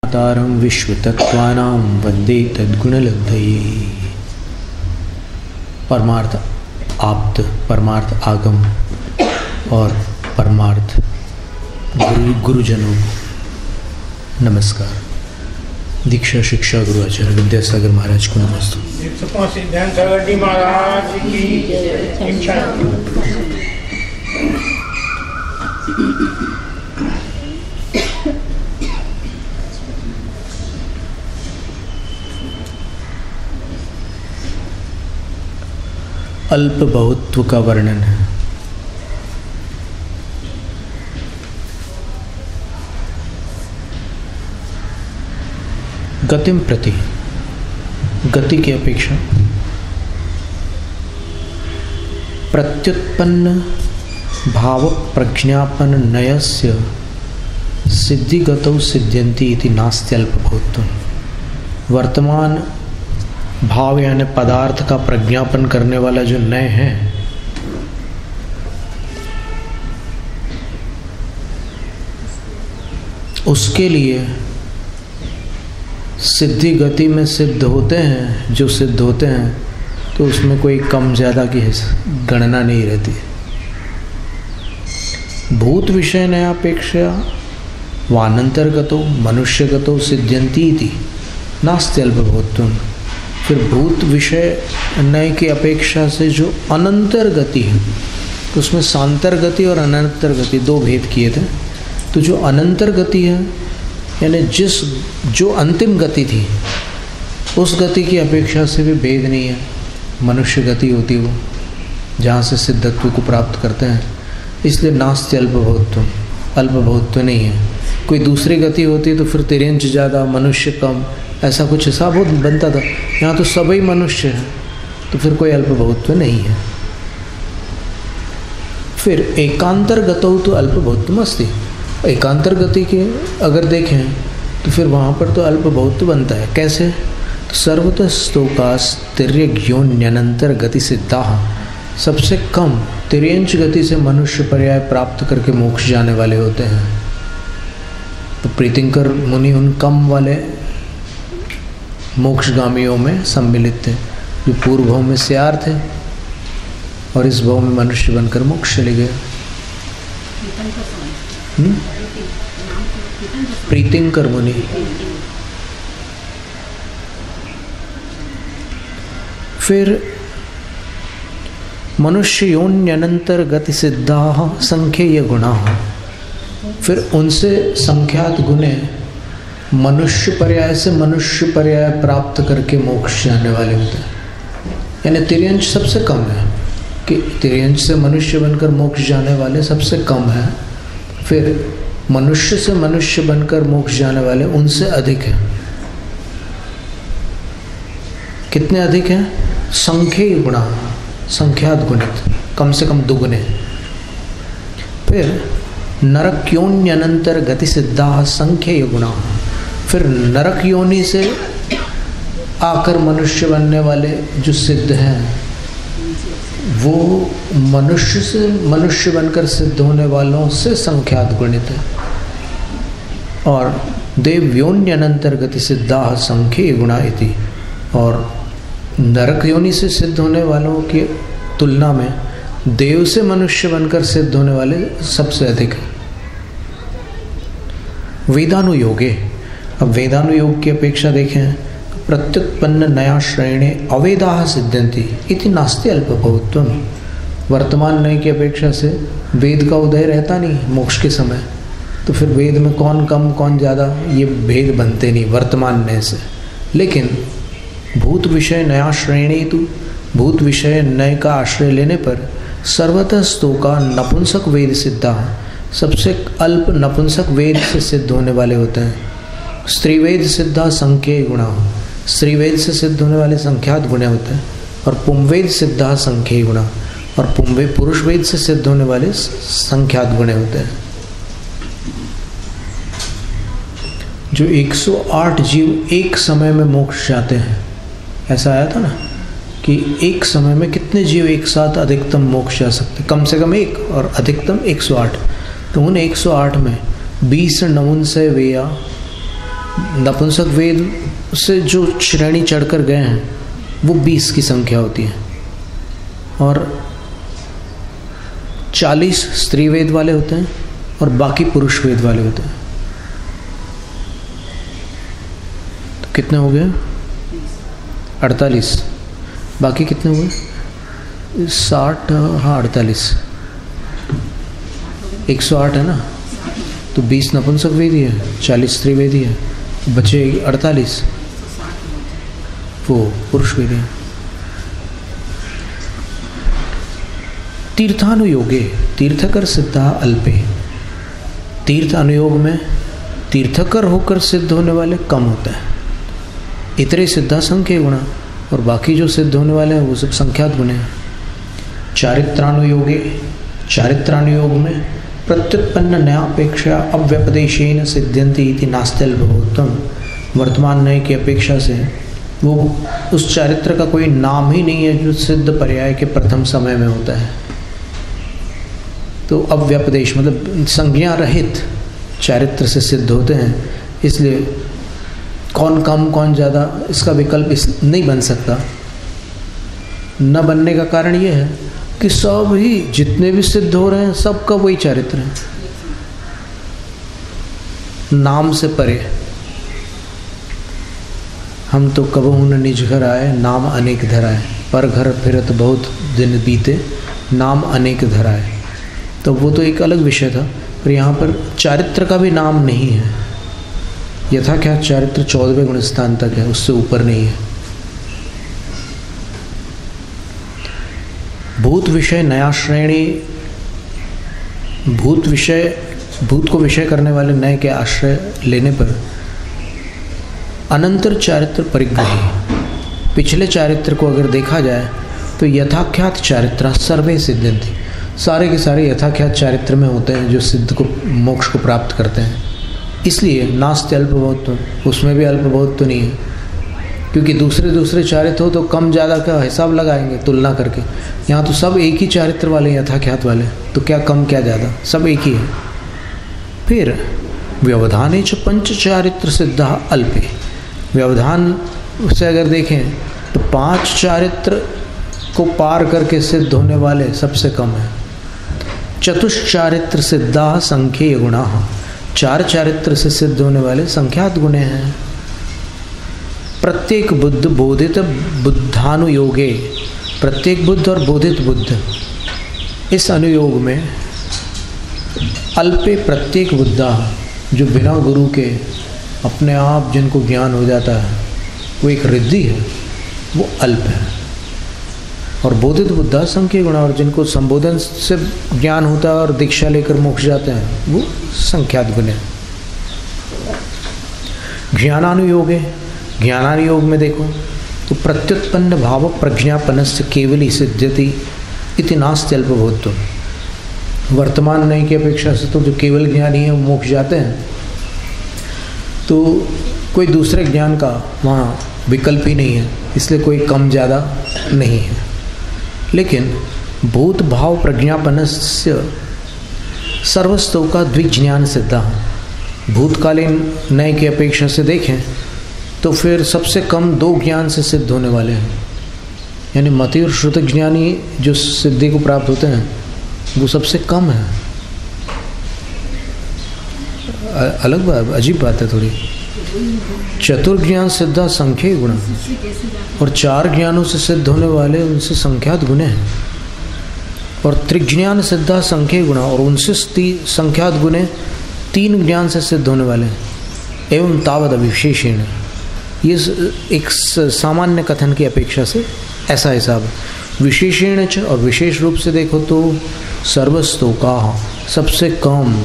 तारं विश्वतत्त्वानां वन्दे तद्गुणलब्धये। परमार्थ आप्त, परमार्थ आगम और परमार्थ गुरुजनों नमस्कार। दीक्षा शिक्षा गुरु आचार्य विद्यासागर महाराज को नमस्ते। अल्प बहुत्व का वर्णन है। गतिम प्रति, गति की अपेक्षा प्रत्युत्पन्न भाव प्रज्ञापन नयस्य सिद्धिगतौ सिद्ध्यन्ति इति नास्त्यल्प बहुत्वम्। वर्तमान भाव यानी पदार्थ का प्रज्ञापन करने वाला जो नय है, उसके लिए सिद्धि गति में सिद्ध होते हैं, जो सिद्ध होते हैं तो उसमें कोई कम ज़्यादा की गणना नहीं रहती। भूत विषय नयापेक्षा वानंतर्गतो मनुष्यगतो सिद्ध्यन्ति इति नास्त्यल्प बहुत्वम्। फिर भूत विषय नय की अपेक्षा से जो अनंतर गति है, तो उसमें सांतर गति और अनंतर गति दो भेद किए थे। तो जो अनंतर गति है यानी जो अंतिम गति थी, उस गति की अपेक्षा से भी भेद नहीं है। मनुष्य गति होती वो जहाँ से सिद्धत्व को प्राप्त करते हैं, इसलिए नास्ति अल्प बहुत्व, अल्प बहुत्व नहीं है। कोई दूसरी गति होती तो फिर तिर्यंच ज़्यादा मनुष्य कम, ऐसा कुछ हिसाब बनता था। यहाँ तो सभी मनुष्य है, तो फिर कोई अल्प बहुत्व नहीं है। फिर एकांतर गतौ तो अल्प बहुत्व अस्ति। एकांतर गति के अगर देखें तो फिर वहाँ पर तो अल्प बहुत्व बनता है। कैसे? तो सर्वतः स्तोकास्तिर्यज्ञोन्यनंतर गति सिद्धा, सबसे कम तिर्यंच गति से मनुष्य पर्याय प्राप्त करके मोक्ष जाने वाले होते हैं। तो प्रीतिंकर मुनि उन कम वाले मोक्षगामियों में सम्मिलित थे, जो पूर्व भाव में स्यार थे और इस भाव में मनुष्य बनकर मोक्ष चले गए। प्रीतिंकर मुनि। फिर मनुष्य योन्यनंतर गति सिद्धा संख्येय गुणा, फिर उनसे संख्यात गुणे मनुष्य पर्याय से मनुष्य पर्याय प्राप्त करके मोक्ष जाने वाले होते हैं। यानी तिर्यंच सबसे कम है कि तिर्यंच से मनुष्य बनकर मोक्ष जाने वाले सबसे कम है। फिर मनुष्य से मनुष्य बनकर मोक्ष जाने वाले उनसे अधिक है। कितने अधिक हैं? संख्येय गुणा, संख्यात गुणित, कम से कम दुगुने। फिर नरक योन्यनंतर गति सिद्धा संख्येय गुणा, फिर नरक योनि से आकर मनुष्य बनने वाले जो सिद्ध हैं, वो मनुष्य से मनुष्य बनकर सिद्ध होने वालों से संख्यात गुणित है। और देवयोन्यनंतर गति सिद्धा संख्येय गुणा इति, और नरक योनि से सिद्ध होने वालों की तुलना में देव से मनुष्य बनकर सिद्ध होने वाले सबसे अधिक है। वेदानुयोगे, अब वेदानुयोग की अपेक्षा देखें, प्रत्युत्पन्न नया श्रेणी अवेदाः सिद्ध्यन्ति इति नास्ति अल्प बहुत्वम्। वर्तमान नय की अपेक्षा से वेद का उदय रहता नहीं मोक्ष के समय, तो फिर वेद में कौन कम कौन ज़्यादा ये भेद बनते नहीं वर्तमान नय से। लेकिन भूत विषय नया श्रेणी, तो भूत विषय नय का आश्रय लेने पर सर्वतः स्तोका नपुंसक वेद सिद्धा, सबसे अल्प नपुंसक वेद से सिद्ध होने वाले होते हैं। स्त्रीवेद सिद्धा संख्येय गुणा, स्त्रीवेद से सिद्ध होने वाले संख्यात गुण होते हैं। और पुंवेद सिद्धा संख्येय गुणा, और पुरुष वेद से सिद्ध होने वाले संख्यात गुण होते हैं। जो 108 जीव एक समय में मोक्ष जाते हैं, ऐसा आया था ना कि एक समय में कितने जीव एक साथ अधिकतम मोक्ष जा सकते, कम से कम एक और अधिकतम 108। तो उन 108 में 20 नवुंसय वेया नपुंसक वेद से जो श्रेणी चढ़कर गए हैं वो 20 की संख्या होती है और 40 स्त्री वेद वाले होते हैं और बाकी पुरुष वेद वाले होते हैं। तो कितने हो गए? 48। बाकी कितने हुए? 60, हाँ 48, 108 है ना। तो 20 नपुंसक वेदी है, 40 स्त्री वेदी है, बचे 48 वो पुरुष वेदी है। तीर्थानुयोगे तीर्थकर सिद्धा अल्पे। तीर्थ अनुयोग में तीर्थकर होकर सिद्ध होने वाले कम होते हैं। इतरे सिद्धा संख्य गुणा, और बाकी जो सिद्ध होने वाले हैं वो सब संख्यात गुण हैं। चारित्रानुयोगे चारित्रानुयोग में प्रत्युत्पन्न न्यापेक्षा अव्यपदेशेन सिद्ध्यन्ति इति नास्त्यल्पभूतम्। वर्तमान न्याय की अपेक्षा से वो उस चारित्र का कोई नाम ही नहीं है जो सिद्ध पर्याय के प्रथम समय में होता है। तो अव्यपदेश मतलब संज्ञा रहित चारित्र से सिद्ध होते हैं, इसलिए कौन कम कौन ज़्यादा इसका विकल्प नहीं बन सकता। न बनने का कारण ये है कि सब ही जितने भी सिद्ध हो रहे हैं सबका वही चारित्र है, नाम से परे। हम तो कबहू न निज घर आए, नाम अनेक धराए, पर घर फिरत बहुत दिन बीते, नाम अनेक धराए। तो वो तो एक अलग विषय था, पर यहाँ पर चारित्र का भी नाम नहीं है। यथा क्या चारित्र 14वें गुण स्थान तक है, उससे ऊपर नहीं है। भूत विषय नया श्रेणी, भूत को विषय करने वाले नए के आश्रय लेने पर अनंतर चारित्र परिग्रही। पिछले चारित्र को अगर देखा जाए तो यथाख्यात चारित्र सर्वे सिद्ध्यन्ति। सारे के सारे यथाख्यात चारित्र में होते हैं जो सिद्ध को मोक्ष को प्राप्त करते हैं। इसलिए नास्ति अल्पभौत्व, उसमें भी अल्पभौत्व नहीं है, क्योंकि दूसरे चारित्र हो तो कम ज़्यादा का हिसाब लगाएंगे तुलना करके। यहाँ तो सब एक ही चारित्र वाले यथाख्यात वाले, तो क्या कम क्या ज़्यादा, सब एक ही है। फिर व्यवधाने च पंच चारित्र सिद्धा अल्पे। व्यवधान से अगर देखें तो 5 चारित्र को पार करके सिद्ध होने वाले सबसे कम है। चतुश्चारित्र सिद्धा संख्येय गुणा। 4 चारित्र से सिद्ध होने वाले संख्यात गुणे हैं। प्रत्येक बुद्ध बोधित बुद्धानुयोगे, प्रत्येक बुद्ध और बोधित बुद्ध, इस अनुयोग में अल्पे प्रत्येक बुद्धा, जो बिना गुरु के अपने आप जिनको ज्ञान हो जाता है वो एक रिद्धि है, वो अल्प है। और बोधित बुद्धा संख्य गुणा, और जिनको संबोधन से ज्ञान होता है और दीक्षा लेकर मोक्ष जाते हैं वो संख्यात गुण है। ज्ञानानुयोग है। ज्ञानानुयोग में देखो तो प्रत्युत्पन्न भाव प्रज्ञापनस्य केवली सिद्ध्यति इति नास्ति अल्पभूत्व। वर्तमान न्याय की अपेक्षा से तो जो केवल ज्ञानी है वो मोक्ष जाते हैं, तो कोई दूसरे ज्ञान का वहाँ विकल्प ही नहीं है, इसलिए कोई कम ज़्यादा नहीं है। लेकिन भूत भाव प्रज्ञापनस्य सर्वस्तव का द्विज्ञान सिद्धा। भूतकालीन न्याय की अपेक्षा से देखें तो फिर सबसे कम 2 ज्ञान से सिद्ध होने वाले हैं, यानी मति और श्रुत ज्ञानी जो सिद्धि को प्राप्त होते हैं वो सबसे कम है। अलग बात, अजीब बात है थोड़ी। चतुर्ज्ञान सिद्धा संख्येय गुण, और 4 ज्ञानों से सिद्ध होने वाले उनसे संख्यात गुण हैं। और त्रिज्ञान सिद्धा संख्येय गुण, और उनसे संख्यात गुण 3 ज्ञान से सिद्ध होने वाले हैं। एवं तावद अविशेषेण, ये एक सामान्य कथन की अपेक्षा से ऐसा हिसाब है। विशेषेण च, और विशेष रूप से देखो तो सर्वस्तोका, सबसे कम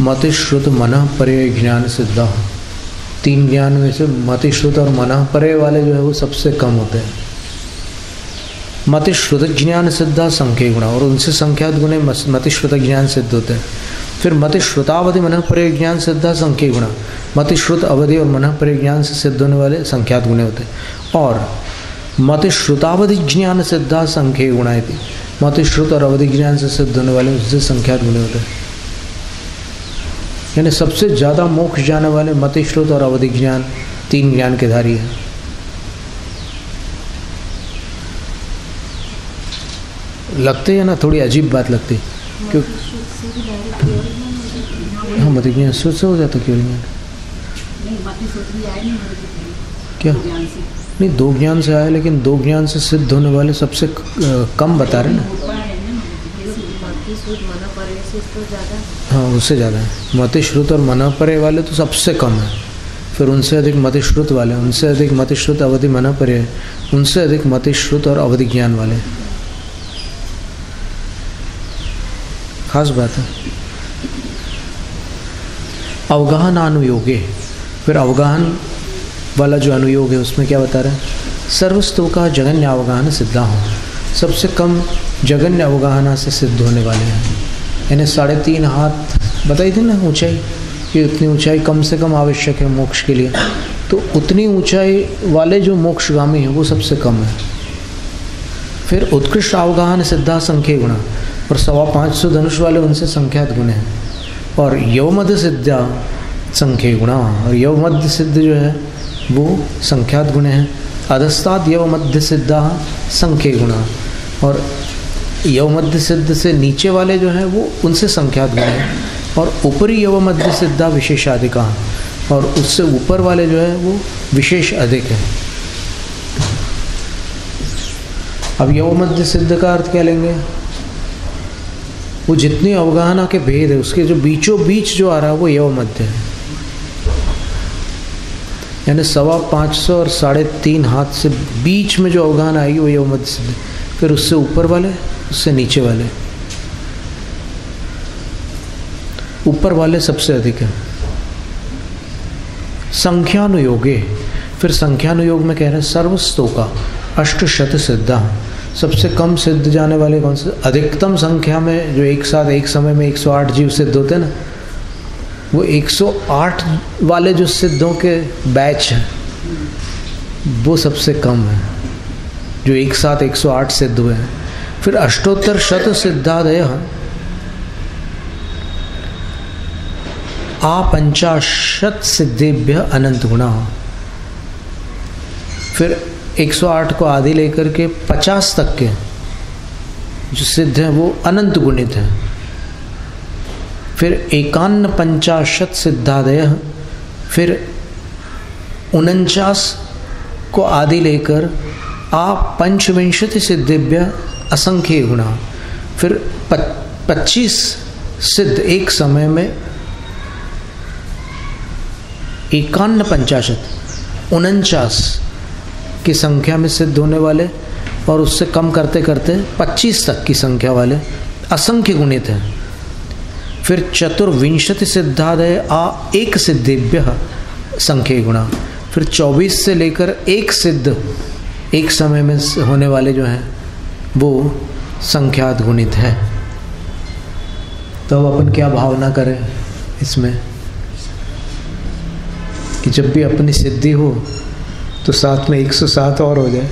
मतिश्रुत मनः परे ज्ञान सिद्धा। 3 ज्ञान में से मतिश्रुत और मनः परे वाले जो है वो सबसे कम होते हैं। मतिश्रुत ज्ञान सिद्धा संख्येय गुण, और उनसे संख्यात गुण मतिश्रुत ज्ञान सिद्ध होते हैं। फिर मतिश्रुतावधि मनः परे ज्ञान सिद्धा संख्येय गुण, मतिश्रुत अवधि और मनः परे ज्ञान से सिद्ध होने वाले संख्यात गुण होते हैं। और मतिश्रुतावधि ज्ञान सिद्धा संख्येय गुण, मतिश्रुत और अवधि ज्ञान से सिद्ध होने वाले उससे संख्यात गुण होते हैं। यानी सबसे ज़्यादा मोक्ष जाने वाले मति, श्रुत और अवधि ज्ञान, 3 ज्ञान के धारी है। लगते है ना, थोड़ी अजीब बात लगती, क्योंकि हाँ मति ज्ञान श्रुत से हो जाता केवल ज्ञान क्या? नहीं, 2 ज्ञान से आए, लेकिन 2 ज्ञान से सिद्ध होने वाले सबसे कम बता रहे ना। हाँ उससे ज़्यादा है। मति श्रुत और मनःपरे वाले तो सबसे कम है, फिर उनसे अधिक मति श्रुत वाले, उनसे अधिक मति श्रुत अवधि मनःपरे, उनसे अधिक मति श्रुत और अवधि ज्ञान वाले। खास बात है। अवगाहन अनुयोगे, फिर अवगाहन वाला जो अनुयोग है उसमें क्या बता रहे हैं? सर्वस्तु का जगन्य अवगाहन सिद्धा हो, सबसे कम जगन्य अवगाहना से सिद्ध होने वाले हैं। यानी 3.5 हाथ बताई थी ना ऊंचाई, कि उतनी ऊंचाई कम से कम आवश्यक है मोक्ष के लिए, तो उतनी ऊंचाई वाले जो मोक्षगामी हैं वो सबसे कम है। फिर उत्कृष्ट अवगाहन सिद्धा संख्या गुणा, और 525 धनुष वाले उनसे संख्यात गुण हैं। और यवमध्य सिद्धा संख्या गुणा, और यवमध्य सिद्ध जो है वो संख्यात गुण हैं। अधस्ताद यवमध्य सिद्धा संख्या गुणा, और यवमध्य सिद्ध से नीचे वाले जो हैं वो उनसे संख्यात गुण हैं। और ऊपरी यवमध्य सिद्धा विशेषाधिका, और उससे ऊपर वाले जो है वो विशेष अधिक है। अब यवमध्य सिद्ध का अर्थ क्या लेंगे? वो जितनी अवगाहना के भेद है उसके जो बीचों बीच जो आ रहा है वो यवमध्य है। यानी 525 और 3.5 हाथ से बीच में जो अवगाहना आएगी वो यवमध्य सिद्ध, फिर उससे ऊपर वाले, उससे नीचे वाले, ऊपर वाले सबसे अधिक है। संख्यानुयोगे, फिर संख्यानुयोग में कह रहे हैं सर्वस्तो का 800 सिद्धा, सबसे कम सिद्ध जाने वाले कौन से? अधिकतम संख्या में जो एक साथ एक समय में 108 जीव सिद्ध होते हैं ना, वो 108 वाले जो सिद्धों के बैच हैं वो सबसे कम है, जो एक साथ 108 सिद्ध हुए हैं। फिर 800 सिद्धादय आ 50 सिद्धेभ्य अनंत गुणा, फिर 108 को आदि लेकर के 50 तक के जो सिद्ध हैं वो अनंत गुणित हैं। फिर 51 सिद्धादय, फिर 49 को आदि लेकर आ 25 सिद्धेभ्य असंख्य गुणा, फिर 25 सिद्ध एक समय में 51 49 की संख्या में सिद्ध होने वाले, और उससे कम करते करते 25 तक की संख्या वाले असंख्य गुणित हैं। फिर 24 सिद्धादय आ 1 सिद्धेभ्य संख्या गुणा, फिर 24 से लेकर 1 सिद्ध एक समय में होने वाले जो हैं वो संख्यात गुणित है। तो अब अपन क्या भावना करें इसमें कि जब भी अपनी सिद्धि हो तो साथ में 107 और हो जाए,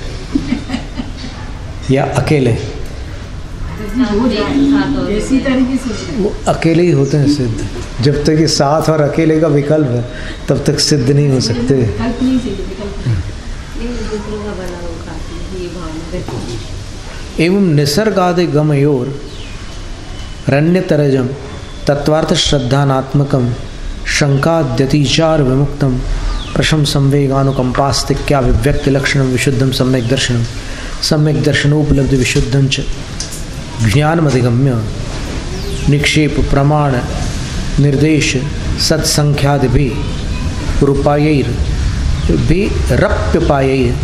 या अकेले? वो अकेले ही होते हैं सिद्ध, जब तक कि साथ और अकेले का विकल्प है तब तक सिद्ध नहीं हो सकते। एवं निसर्गादि गमयोर रण्यतरजम तत्वार्थ श्रद्धानात्मकम शंकाद्यतिचार विमुक्तम प्रशम संवेगानुकंपास्तिक्या विव्यक्ति लक्षणम विशुद्धम सम्यक दर्शनम सम्यक दर्शनोपलब्धि विशुद्धम च ज्ञानमधिगम्य निक्षेप प्रमाण निर्देश सत्संख्यादि रूपायैर रप्यपायैर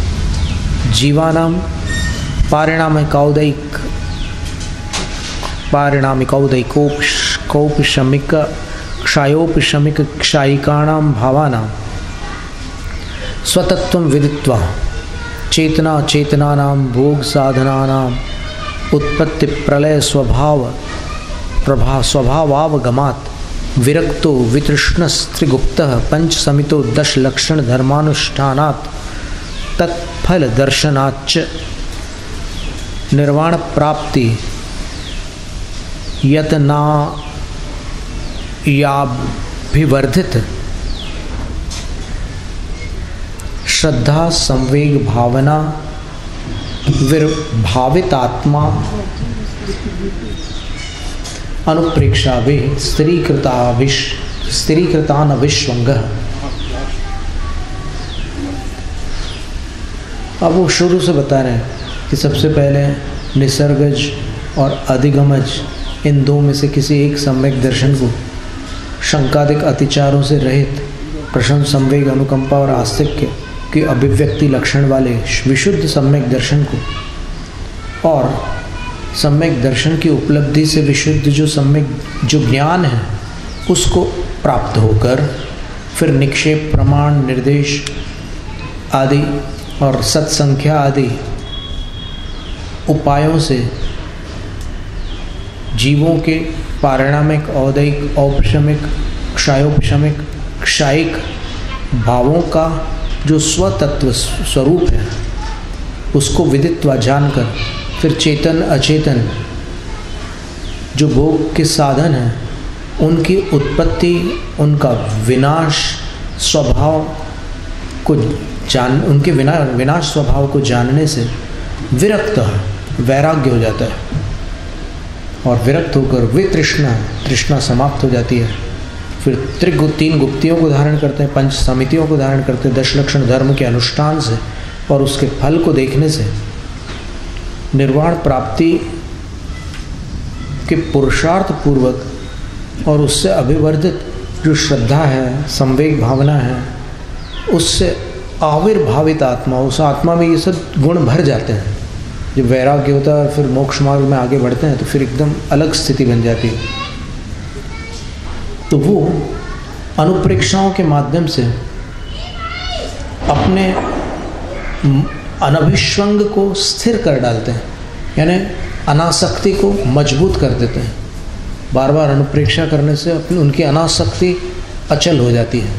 जीवानां पारिणामिकौदैकोपशमिक क्षायोपशमिक क्षायिकाणां भावानां स्वतत्वं विदित्वा चेतना चेतनानां भोग साधनानां उत्पत्ति प्रलय स्वभावावगमात् विरक्तो वितृष्णस्त्रिगुप्तः पंच समितो 10 लक्षण धर्मानुष्ठानात् तत्फल दर्शनाच्च निर्वाण प्राप्ति अभिवर्धित श्रद्धा, संवेग, भावना, विर्भावित आत्मा, अनुप्रेक्षा वे स्त्रीकृतान अभिष्वंग। अब वो शुरू से बता रहे हैं कि सबसे पहले निसर्गज और अधिगमज, इन दो में से किसी एक सम्यक दर्शन को शंकादिक अतिचारों से रहित प्रशंस, संवेग, अनुकंपा और आस्तिक्य की अभिव्यक्ति लक्षण वाले विशुद्ध सम्यक दर्शन को, और सम्यक दर्शन की उपलब्धि से विशुद्ध जो ज्ञान है उसको प्राप्त होकर फिर निक्षेप, प्रमाण, निर्देश आदि और सत्संख्या आदि उपायों से जीवों के पारिणामिक, औदैक, औपशमिक, क्षयोपशमिक, क्षायिक भावों का जो स्वतत्व स्वरूप है उसको विदित्वा जानकर फिर चेतन अचेतन जो भोग के साधन हैं उनकी उत्पत्ति, उनका विनाश स्वभाव को उनके विनाश स्वभाव को जानने से विरक्त वैराग्य हो जाता है, और विरक्त होकर तृष्णा समाप्त हो जाती है। फिर तीन गुप्तियों को धारण करते हैं, पंच समितियों को धारण करते हैं, 10 लक्षण धर्म के अनुष्ठान से और उसके फल को देखने से निर्वाण प्राप्ति के पुरुषार्थ पूर्वक और उससे अभिवर्धित जो श्रद्धा है, संवेग, भावना है, उससे आविर्भावित आत्मा, उस आत्मा में ये सब गुण भर जाते हैं। जब वैराग्य होता है फिर मोक्ष मार्ग में आगे बढ़ते हैं तो फिर एकदम अलग स्थिति बन जाती है। तो वो अनुप्रेक्षाओं के माध्यम से अपने अनभिष्वंग को स्थिर कर डालते हैं, यानी अनासक्ति को मजबूत कर देते हैं। बार बार अनुप्रेक्षा करने से अपनी उनकी अनासक्ति अचल हो जाती है।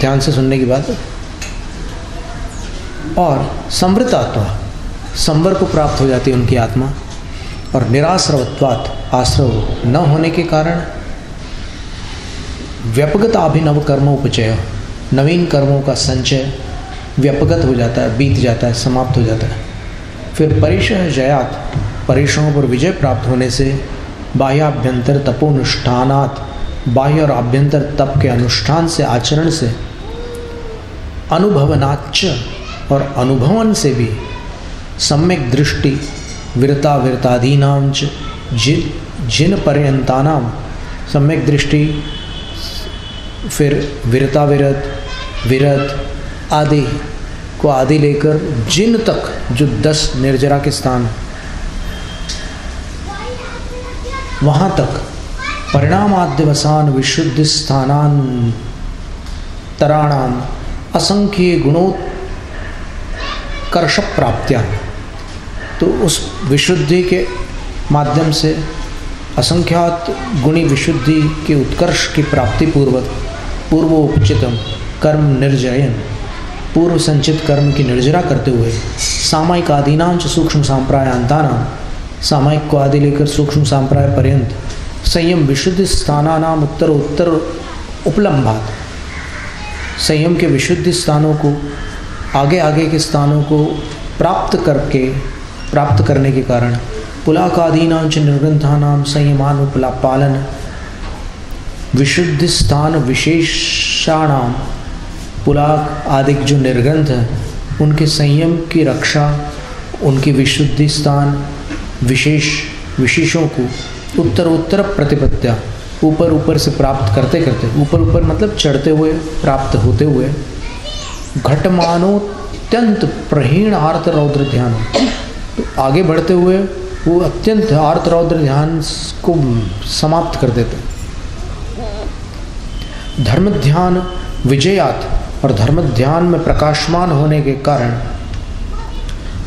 ध्यान से सुनने की बात है। और समृत आत्मा, संवर को प्राप्त हो जाती है उनकी आत्मा। और निराश्रवत्वात्, आश्रव न होने के कारण व्यपगत अभिनव कर्म उपचय, नवीन कर्मों का संचय व्यपगत हो जाता है, बीत जाता है, समाप्त हो जाता है। फिर परिशः जयात, परेशों पर विजय प्राप्त होने से बाह्याभ्यंतर तपोनुष्ठानात्, बाह्य और आभ्यंतर तप के अनुष्ठान से, आचरण से, अनुभवनाच्च और अनुभवन से भी सम्यक दृष्टि, विरता विरताधीनां च जिन पर्यंतानां, सम्यक दृष्टि, फिर विरता विरत, विरत आदि को आदि लेकर जिन तक, जो 10 निर्जरा के स्थान वहाँ तक परिणामाद्यवसान विशुद्ध स्थानांतराणाम असंख्य गुणोत्कर्ष प्राप्त्या, तो उस विशुद्धि के माध्यम से असंख्यात गुणी विशुद्धि के उत्कर्ष की प्राप्ति पूर्वक पूर्वोपचितम कर्म निर्जयन, पूर्व संचित कर्म की निर्जरा करते हुए सामायिक आदीनांच सूक्ष्म सांप्रायांतानाम, सामायिक को आदि लेकर सूक्ष्म सांप्राय पर्यंत संयम विशुद्ध स्थानानाम उत्तर उपलम्भात, संयम के विशुद्ध स्थानों को, आगे आगे के स्थानों को प्राप्त करने के कारण पुलाकादीनांच निर्ग्रंथानाम संयमानुपालन, विशुद्ध स्थान विशेषाणाम, पुलाक आदि जो निर्ग्रंथ हैं उनके संयम की रक्षा, उनकी विशुद्धि स्थान विशेषों को उत्तरोत्तर प्रतिपत्या, ऊपर ऊपर से प्राप्त करते करते, ऊपर ऊपर मतलब चढ़ते हुए, प्राप्त होते हुए, घटमानोत्यंत प्रहीण आर्त रौद्र ध्यान, तो आगे बढ़ते हुए वो अत्यंत आर्त रौद्र ध्यान को समाप्त कर देते। धर्म ध्यान विजयात, और धर्म ध्यान में प्रकाशमान होने के कारण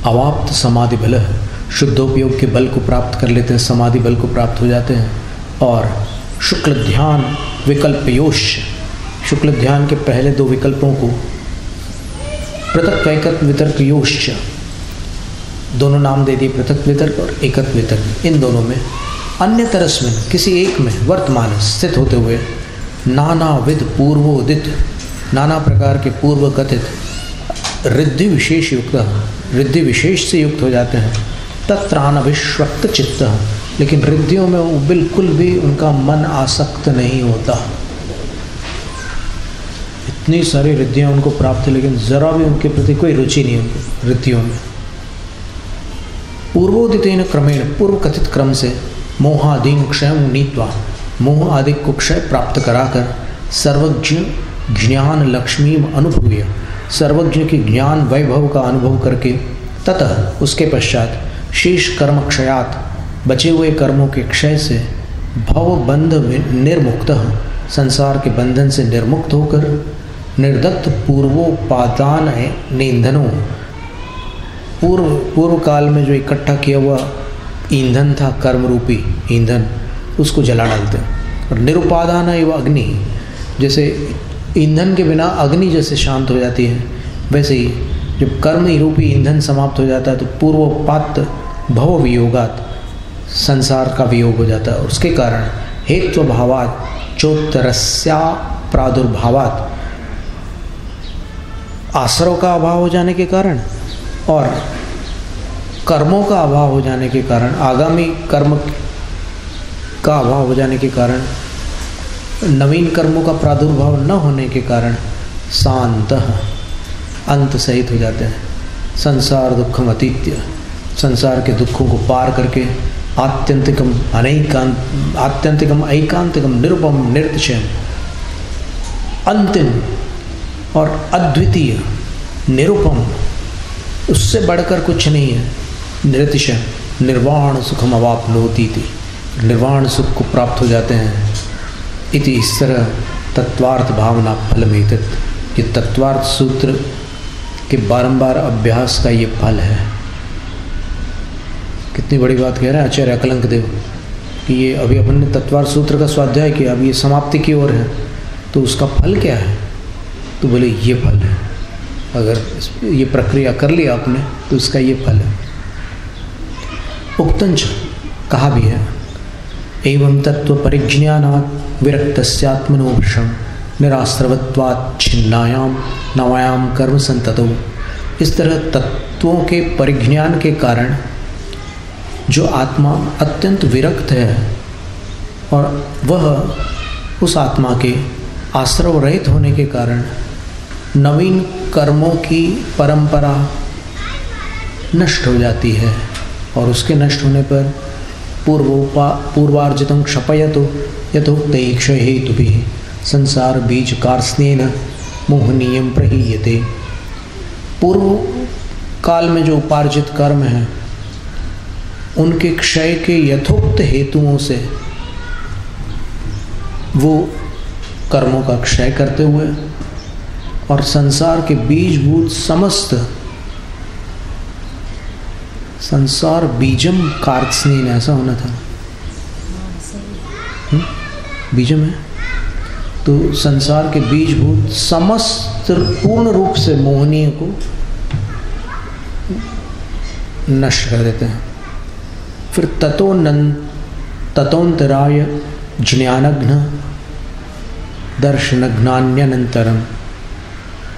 अवाप्त समाधि बल, शुद्धोपयोग के बल को प्राप्त कर लेते हैं, समाधि बल को प्राप्त हो जाते हैं। और शुक्ल ध्यान विकल्पयोश, शुक्ल ध्यान के पहले 2 विकल्पों को पृथक वैकल्प वितर्क योश्च, दोनों नाम दे दिए, पृथक वितर्क और एकत्व वितर्क। इन दोनों में अन्य तरस्मिन, किसी एक में वर्तमान स्थित होते हुए नानाविध पूर्वोदित, नाना प्रकार के पूर्व कथित रिद्धि विशेष युक्त, रिद्धि विशेष से युक्त हो जाते हैं। तत्रानभिष्वक्त चित्त, लेकिन रिद्धियों में वो बिल्कुल भी उनका मन आसक्त नहीं होता। इतनी सारी रिद्धियाँ उनको प्राप्त है, लेकिन जरा भी उनके प्रति कोई रुचि नहीं उनको रिद्धियों में। पूर्वोदितेन क्रमेण, पूर्व कथित क्रम से मोहादीन क्षय नीत्वा, मोह आदि को क्षय प्राप्त कराकर सर्वज्ञ ज्ञान लक्ष्मी अनुभूय, सर्वज्ञ की ज्ञान वैभव का अनुभव करके ततः उसके पश्चात शेष कर्म क्षयात, बचे हुए कर्मों के क्षय से भव बंध निर्मुक्त, संसार के बंधन से निर्मुक्त होकर निर्दत्त पूर्वोपादान ईंधनों, पूर्व काल में जो इकट्ठा किया हुआ ईंधन था, कर्म रूपी ईंधन, उसको जला डालते हैं। और निरुपादान एवं अग्नि, जैसे ईंधन के बिना अग्नि जैसे शांत हो जाती है, वैसे ही जब कर्म रूपी ईंधन समाप्त हो जाता है तो पूर्वोपात भव वियोगात, संसार का वियोग हो जाता है। और उसके कारण हेत्व भावात चोत्तरस्या प्रादुर्भावात, आश्रव का अभाव हो जाने के कारण और कर्मों का अभाव हो जाने के कारण, आगामी कर्म का अभाव हो जाने के कारण, नवीन कर्मों का प्रादुर्भाव न होने के कारण शांत अंत सहित हो जाते हैं। संसार दुखम अतीत्य, संसार के दुखों को पार करके आत्यंतिकम ऐकांतिकम निरुपम निर्तिशयम, अंतिम और अद्वितीय निरुपम, उससे बढ़कर कुछ नहीं है, निर्तिशय निर्वाण सुखम अवाप्नोति थी, निर्वाण सुख को प्राप्त हो जाते हैं। इति इस तरह तत्वार्थ भावना फलमेतत्, ये तत्वार्थ सूत्र के बारंबार अभ्यास का ये फल है। कितनी बड़ी बात कह रहे हैं आचार्य अकलंक देव कि ये अभी अपन ने तत्वार्थ सूत्र का स्वाध्याय किया, अब ये समाप्ति की ओर है, तो उसका फल क्या है? तो बोले ये फल है, अगर ये प्रक्रिया कर लिया आपने तो इसका ये फल है। उक्तंच कहा भी है, एवं तत्व परिज्ञानात् विरक्तस्यात्मनोभृशं निराश्रवत्वात् छिन्नायाम नवायाम कर्म संततौ। इस तरह तत्वों के परिज्ञान के कारण जो आत्मा अत्यंत विरक्त है और वह उस आत्मा के आश्रव रहित होने के कारण नवीन कर्मों की परंपरा नष्ट हो जाती है, और उसके नष्ट होने पर पूर्वार्जितं क्षपयतो यथोक्तैः क्षयहेतुभिः संसार बीज कार्स्नेन मोहनीयं प्रहीयते। पूर्व काल में जो उपार्जित कर्म हैं उनके क्षय के यथोक्त हेतुओं से वो कर्मों का क्षय करते हुए और संसार के बीजभूत समस्त, संसार बीजम कार्त्स्नेन, ऐसा होना था, बीजम है, तो संसार के बीजभूत समस्त पूर्ण रूप से मोहनीय को नष्ट कर देते हैं। फिर ततोन्तराय ज्ञानघ्न दर्शनज्ञान्यनन्तरं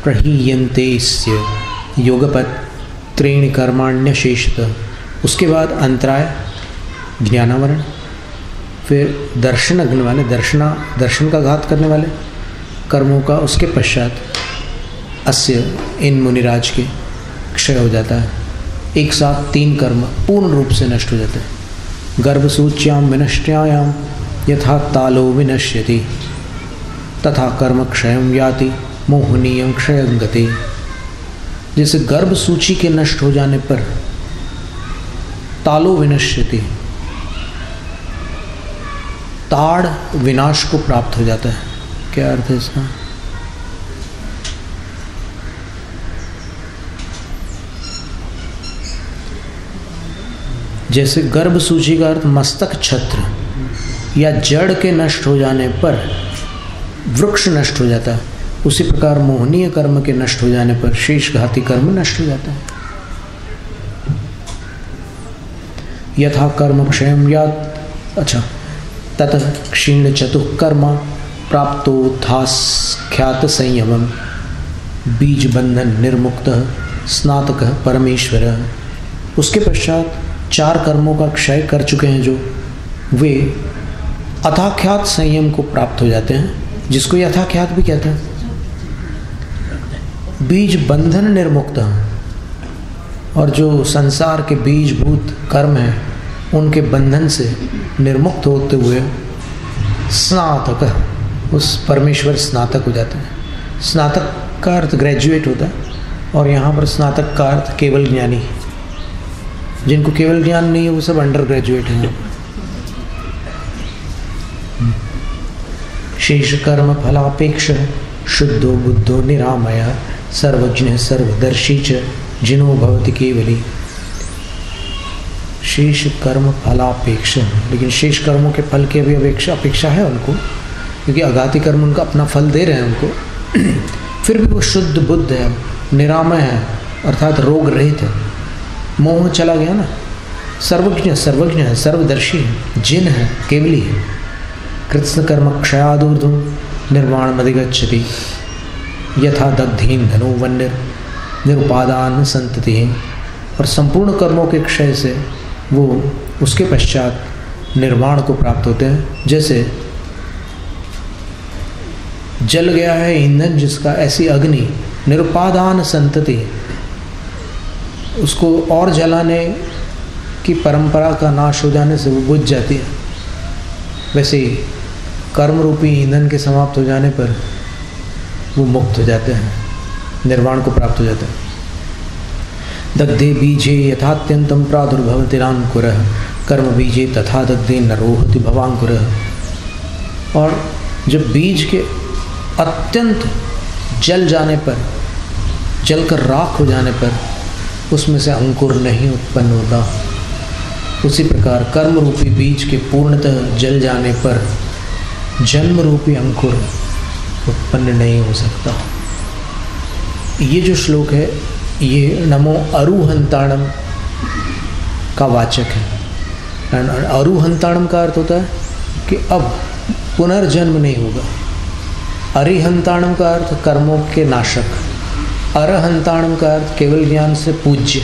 प्रहीयन्तेस्य योगपत्रेण कर्माण्यशेषतः। उसके बाद अंतराय ज्ञानावरण, फिर दर्शनज्ञ वाले दर्शन का घात करने वाले कर्मों का उसके पश्चात अस्य इन मुनिराज के क्षय हो जाता है। एक साथ 3 कर्म पूर्ण रूप से नष्ट हो जाते हैं। गर्भसूच्याम विनष्ट्यायाम यथा तालो विनश्यति तथा कर्म क्षयं याति मोहनीयं क्षयं गति। जैसे गर्भ सूची के नष्ट हो जाने पर तालो विनश्यति, ताड़ विनाश को प्राप्त हो जाता है। क्या अर्थ है इसका? जैसे गर्भ सूची का अर्थ मस्तक छत्र या जड़ के नष्ट हो जाने पर वृक्ष नष्ट हो जाता है, उसी प्रकार मोहनीय कर्म के नष्ट हो जाने पर शेषघाती कर्म नष्ट हो जाता है। यथा कर्म क्षयं यात्, अच्छा, ततः क्षीण चतुः कर्म प्राप्तोत्थाख्यात संयमम बीज बंधन निर्मुक्त स्नातक परमेश्वर। उसके पश्चात 4 कर्मों का क्षय कर चुके हैं जो, वे अथाख्यात संयम को प्राप्त हो जाते हैं, जिसको यथाख्यात भी कहते हैं। बीज बंधन निर्मुक्त, और जो संसार के बीजभूत कर्म हैं उनके बंधन से निर्मुक्त होते हुए स्नातक, उस परमेश्वर स्नातक हो जाते हैं। स्नातक का अर्थ ग्रेजुएट होता है, और यहाँ पर स्नातक का अर्थ केवल ज्ञानी। जिनको केवल ज्ञान नहीं है वो सब अंडर ग्रेजुएट हैं। शेष कर्म फलापेक्ष शुद्धो बुद्धो निरामय सर्वज्ञ सर्वदर्शी च जिनो भवति केवली। शेष कर्म फलापेक्ष, लेकिन शेष कर्मों के फल की अभी अपेक्षा है उनको, क्योंकि अघाती कर्म उनका अपना फल दे रहे हैं उनको। फिर भी वो शुद्ध बुद्ध है, निरामय है, अर्थात रोग रहित है, मोह चला गया ना। सर्वज्ञ है, सर्वदर्शी है, जिन है, केवली है। कृत्स्न कर्म क्षयादूर्ध्व निर्वाण मधिगच्छति यथा दग्धीन धनु वन्य निरुपादान संतति। और संपूर्ण कर्मों के क्षय से वो उसके पश्चात निर्वाण को प्राप्त होते हैं। जैसे जल गया है ईंधन जिसका, ऐसी अग्नि निरुपादान संतति, उसको और जलाने की परंपरा का नाश हो जाने से वो बुझ जाती है। वैसे ही कर्म रूपी ईंधन के समाप्त हो जाने पर वो मुक्त हो जाते हैं, निर्वाण को प्राप्त हो जाते हैं। दग्धे बीजे यथात्यंतम प्रादुर्भवतिरांकुरः कर्म बीजे तथा दग्धे नरोहति भवांकुरः। और जब बीज के अत्यंत जल जाने पर, जलकर राख हो जाने पर उसमें से अंकुर नहीं उत्पन्न होता, उसी प्रकार कर्म रूपी बीज के पूर्णतः जल जाने पर जन्म रूपी अंकुर उत्पन्न नहीं हो सकता। ये जो श्लोक है ये नमो अरुहंताणम का वाचक है। अरुहंताणम का अर्थ होता है कि अब पुनर्जन्म नहीं होगा। अरिहंताणम का अर्थ कर्मों के नाशक, अरहंताणम का अर्थ केवल ज्ञान से पूज्य,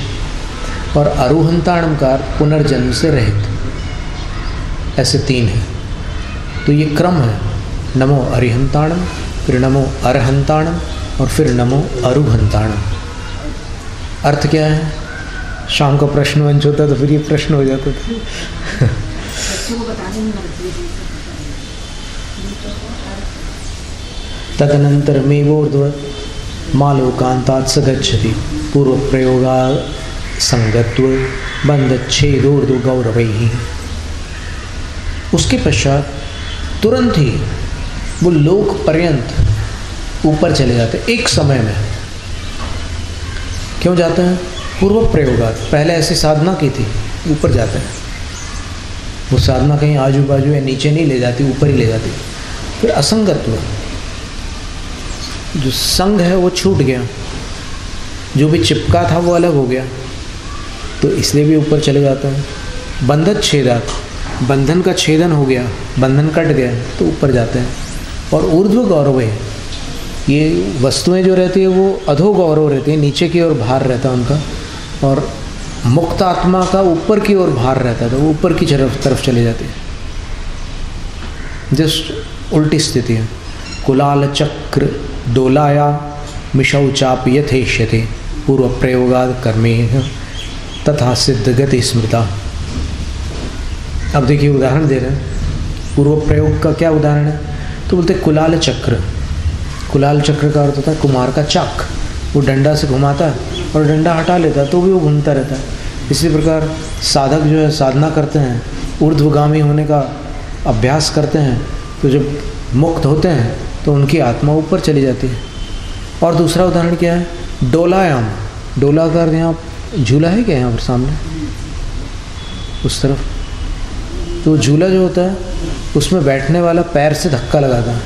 और अरुहंताणम का अर्थ पुनर्जन्म से रहित। ऐसे 3 हैं। तो ये क्रम है, नमो अरिहंताणम, फिर नमो अरहंताणम, और फिर नमो अरुहंताणम। अर्थ क्या है? शाम का प्रश्न वंच होता तो फिर ये प्रश्न हो जाता था। तदनंतर मेवोर्ध्व मालोकांतात् स गच्छति पूर्व प्रयोगा संगत्व बंधच्छेदोर्ध्व गौरवैः। उसके पश्चात तुरंत ही वो लोक पर्यंत ऊपर चले जाते एक समय में। क्यों जाते हैं? पूर्व प्रयोगात, पहले ऐसी साधना की थी, ऊपर जाते हैं। वो साधना कहीं आजू बाजू या नीचे नहीं ले जाती, ऊपर ही ले जाती। फिर असंगत्व, जो संग है वो छूट गया, जो भी चिपका था वो अलग हो गया, तो इसलिए भी ऊपर चले जाते हैं। बंधच्छेदात, बंधन का छेदन हो गया, बंधन कट गया तो ऊपर जाते हैं। और ऊर्ध्व गौरव है, ये वस्तुएं जो रहती है वो अधो गौरव रहती है, नीचे की ओर भार रहता है उनका, और मुक्त आत्मा का ऊपर की ओर भार रहता है, तो वो ऊपर की तरफ चले जाते हैं। जस्ट उल्टी स्थिति है। कुलाल चक्र डोलाया मिशौ चाप यथेष्यते पूर्व प्रयोगाद कर्मे तथा सिद्ध गति स्मृता। अब देखिए उदाहरण दे रहे हैं। पूर्व प्रयोग का क्या उदाहरण है? तो बोलते कुलाल चक्र। कुलाल चक्र का अर्थ होता है कुमार का चाक। वो डंडा से घुमाता है और डंडा हटा लेता है तो भी वो घूमता रहता है। इसी प्रकार साधक जो है साधना करते हैं, ऊर्ध्वगामी होने का अभ्यास करते हैं, तो जब मुक्त होते हैं तो उनकी आत्मा ऊपर चली जाती है। और दूसरा उदाहरण क्या है? डोलायाम। डोला का अर्थ यहाँ झूला है क्या यहाँ पर सामने उस तरफ? तो झूला जो होता है उसमें बैठने वाला पैर से धक्का लगाता है,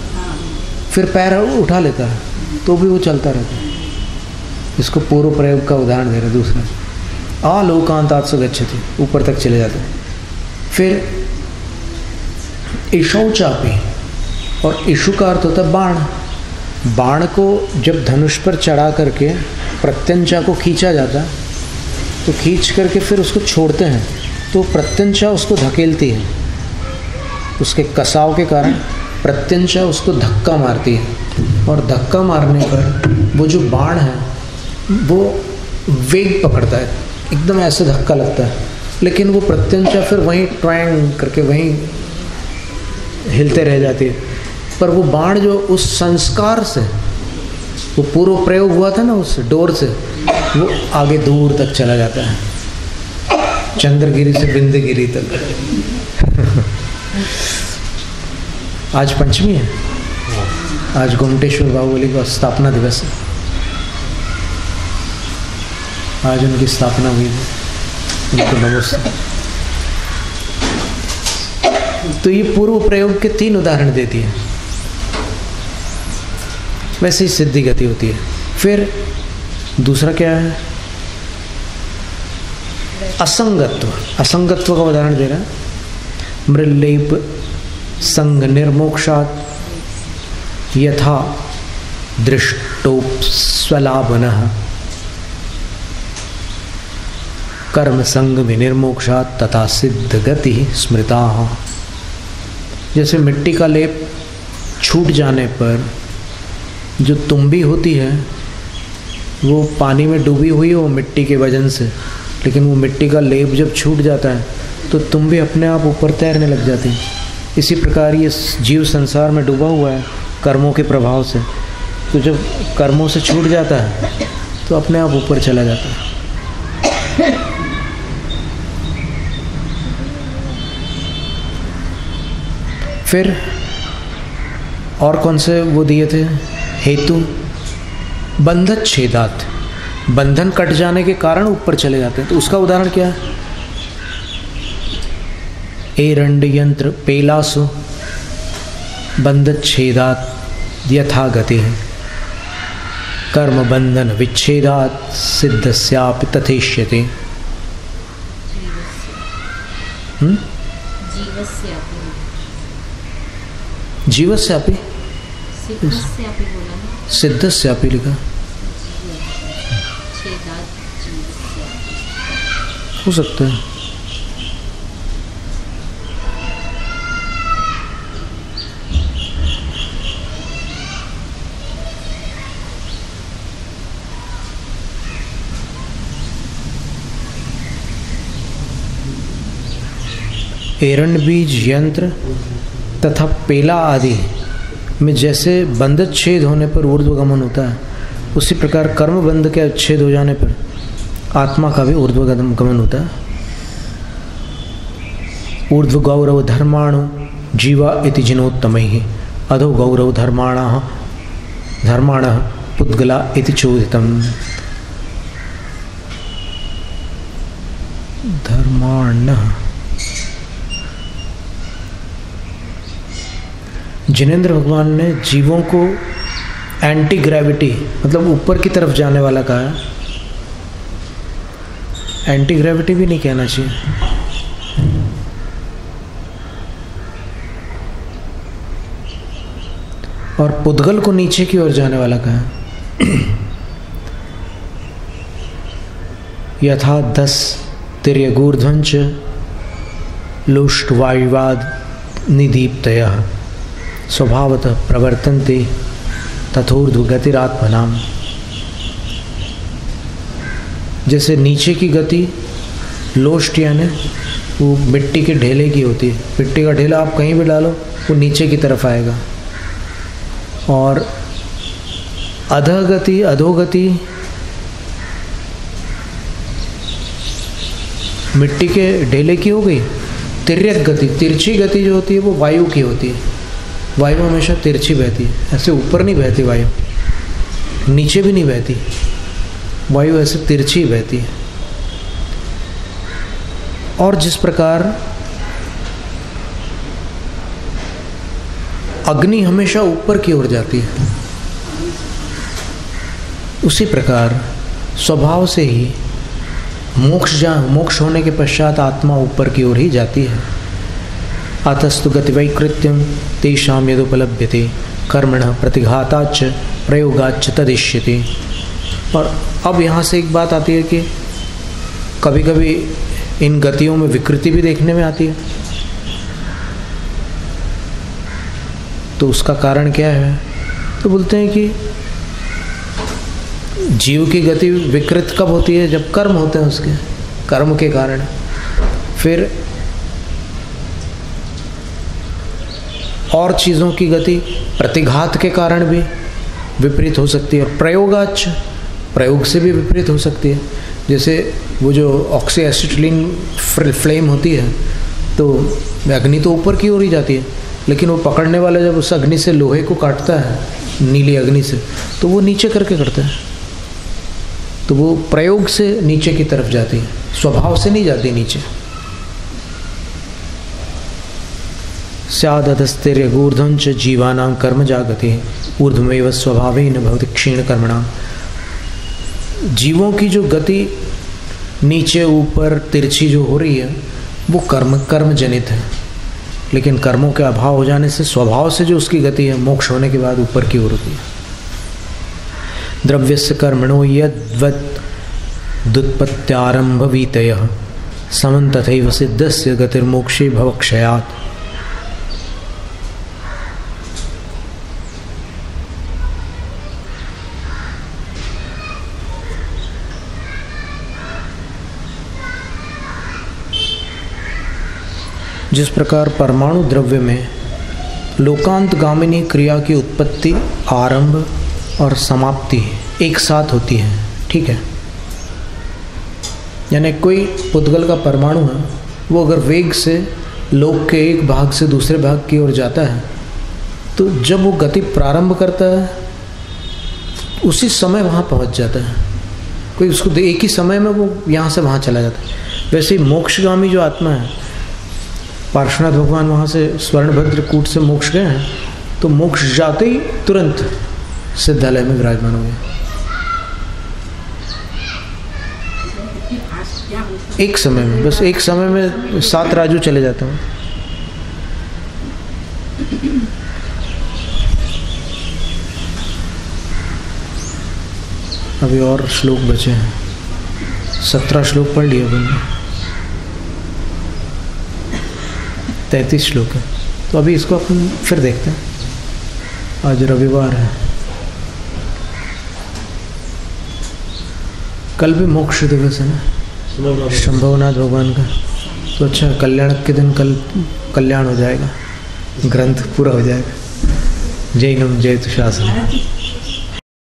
फिर पैर उठा लेता है तो भी वो चलता रहता है। इसको पूर्व प्रयोग का उदाहरण दे रहे हैं। दूसरा आलोकांतात् स गच्छति, ऊपर तक चले जाते हैं। फिर ईशौ चापी, और इशु का अर्थ होता है बाण। बाण को जब धनुष पर चढ़ा करके प्रत्यंचा को खींचा जाता है, तो खींच करके फिर उसको छोड़ते हैं, तो प्रत्यंचा उसको धकेलती है, उसके कसाव के कारण प्रत्यंचा उसको धक्का मारती है, और धक्का मारने पर वो जो बाण है वो वेग पकड़ता है, एकदम ऐसे धक्का लगता है, लेकिन वो प्रत्यंचा फिर वहीं ट्वैंग करके वहीं हिलते रह जाती है। पर वो बाण जो उस संस्कार से, वो पूर्व प्रयोग हुआ था ना उस डोर से, वो आगे दूर तक चला जाता है, चंद्रगिरी से बिंदगिरी तक। आज पंचमी है, आज गोमटेश्वर बाहुबली का स्थापना दिवस है, आज उनकी स्थापना हुई थी, उनको नमस्ते। तो ये पूर्व प्रयोग के 3 उदाहरण देती है। वैसे ही सिद्धि गति होती है। फिर दूसरा क्या है? असंगत्व। असंगत्व का उदाहरण दे रहा है, मृल्लेप संग निर्मोक्षात् यथा दृष्टोपस्वलाभनः कर्म संग विनिर्मोक्षात् तथा सिद्ध गति स्मृता। जैसे मिट्टी का लेप छूट जाने पर जो तुम्बी होती है वो पानी में डूबी हुई हो मिट्टी के वजन से, लेकिन वो मिट्टी का लेप जब छूट जाता है तो तुम्बी अपने आप ऊपर तैरने लग जाती है। इसी प्रकार ये जीव संसार में डूबा हुआ है कर्मों के प्रभाव से, तो जब कर्मों से छूट जाता है तो अपने आप ऊपर चला जाता है। फिर और कौन से वो दिए थे हेतु? बंधन छेदात, बंधन कट जाने के कारण ऊपर चले जाते हैं। तो उसका उदाहरण क्या है? एरंड यंत्र पेलासु बंधन छेदात यथा गति है, कर्म बंधन विच्छेदात सिद्धस्यापि तथेष्यते। जीवस्यापि सिद्धस्यापि लिखा हो सकता है। एरंड बीज यंत्र तथा पेला आदि में जैसे बंध छेद होने पर ऊर्ध्वगमन होता है, उसी प्रकार कर्म बंध के छेद हो जाने पर आत्मा का भी ऊर्ध्वगमन होता है। ऊर्ध्व गौरव धर्माणु जीवा इति जिनोत्तमैः अधो गौरव धर्माणः पुद्गला इति चोदितम्। धर्माणः जिनेंद्र भगवान ने जीवों को एंटी ग्रेविटी मतलब ऊपर की तरफ जाने वाला कहा है। एंटी ग्रेविटी भी नहीं कहना चाहिए। और पुद्गल को नीचे की ओर जाने वाला कहा है। यथा 10 तिर्यगूर्ध्वंच लुष्ट वायुवाद निदीप्तयः स्वभावतः प्रवर्तन्ते तथोर्ध्व गतिरात्मनाम। जैसे नीचे की गति लोष्ट यानी वो मिट्टी के ढेले की होती है। मिट्टी का ढेला आप कहीं भी डालो वो नीचे की तरफ आएगा। और अधोगति मिट्टी के ढेले की हो गई। तिर्यक गति तिरछी गति जो होती है वो वायु की होती है। वायु हमेशा तिरछी बहती है, ऐसे ऊपर नहीं बहती वायु, नीचे भी नहीं बहती वायु, ऐसे तिरछी बहती है। और जिस प्रकार अग्नि हमेशा ऊपर की ओर जाती है, उसी प्रकार स्वभाव से ही मोक्ष होने के पश्चात आत्मा ऊपर की ओर ही जाती है। अतस्तु गतिवैकृत्यं तेषां यदुपलभ्यते कर्मणः प्रतिघाताच्च प्रयोगाच्च तदिश्यते। और अब यहाँ से एक बात आती है कि कभी कभी इन गतियों में विकृति भी देखने में आती है, तो उसका कारण क्या है? तो बोलते हैं कि जीव की गति विकृत कब होती है? जब कर्म होते हैं उसके, कर्म के कारण। फिर और चीज़ों की गति प्रतिघात के कारण भी विपरीत हो सकती है, और प्रयोगाच, प्रयोग से भी विपरीत हो सकती है। जैसे वो जो ऑक्सी एसिटिलीन फ्लेम होती है, तो अग्नि तो ऊपर की ओर ही जाती है, लेकिन वो पकड़ने वाला जब उस अग्नि से लोहे को काटता है, नीली अग्नि से, तो वो नीचे करके करता है, तो वो प्रयोग से नीचे की तरफ जाती है, स्वभाव से नहीं जाती नीचे। स्यादधस्तिर्यगूर्ध्वं च जीवानां कर्म जागति ऊर्ध्वमेव स्वभावेन भवति क्षीण कर्मणां। जीवों की जो गति नीचे ऊपर तिरछी जो हो रही है, वो कर्म जनित है, लेकिन कर्मों के अभाव हो जाने से स्वभाव से जो उसकी गति है, मोक्ष होने के बाद ऊपर की ओर होती है। द्रव्यस्य कर्मणो यद्वत् दुत्पत्त्यारम्भवीतयः समं तथैव सिद्धस्य गतिर्मोक्षे भवक्षयात्। जिस प्रकार परमाणु द्रव्य में लोकांतगामिनी क्रिया की उत्पत्ति, आरंभ और समाप्ति एक साथ होती है, ठीक है, यानी कोई पुद्गल का परमाणु है, वो अगर वेग से लोक के एक भाग से दूसरे भाग की ओर जाता है, तो जब वो गति प्रारंभ करता है उसी समय वहाँ पहुँच जाता है। कोई उसको एक ही समय में वो यहाँ से वहाँ चला जाता है। वैसे ही मोक्षगामी जो आत्मा है, पार्श्वनाथ भगवान वहाँ से स्वर्णभद्र कूट से मोक्ष गए हैं, तो मोक्ष जाते ही तुरंत सिद्धालय में विराजमान हो गए। एक समय में, बस एक समय में 7 राजू चले जाते हैं। अभी और श्लोक बचे हैं, 17 श्लोक पढ़ लिए अपन, 33 श्लोक है, तो अभी इसको अपन फिर देखते हैं। आज रविवार है, कल भी मोक्ष दिवस है ना, शंभवनाथ भगवान का, तो अच्छा कल्याण के दिन कल कल्याण हो जाएगा, ग्रंथ पूरा हो जाएगा। जय नम जय तु शासन।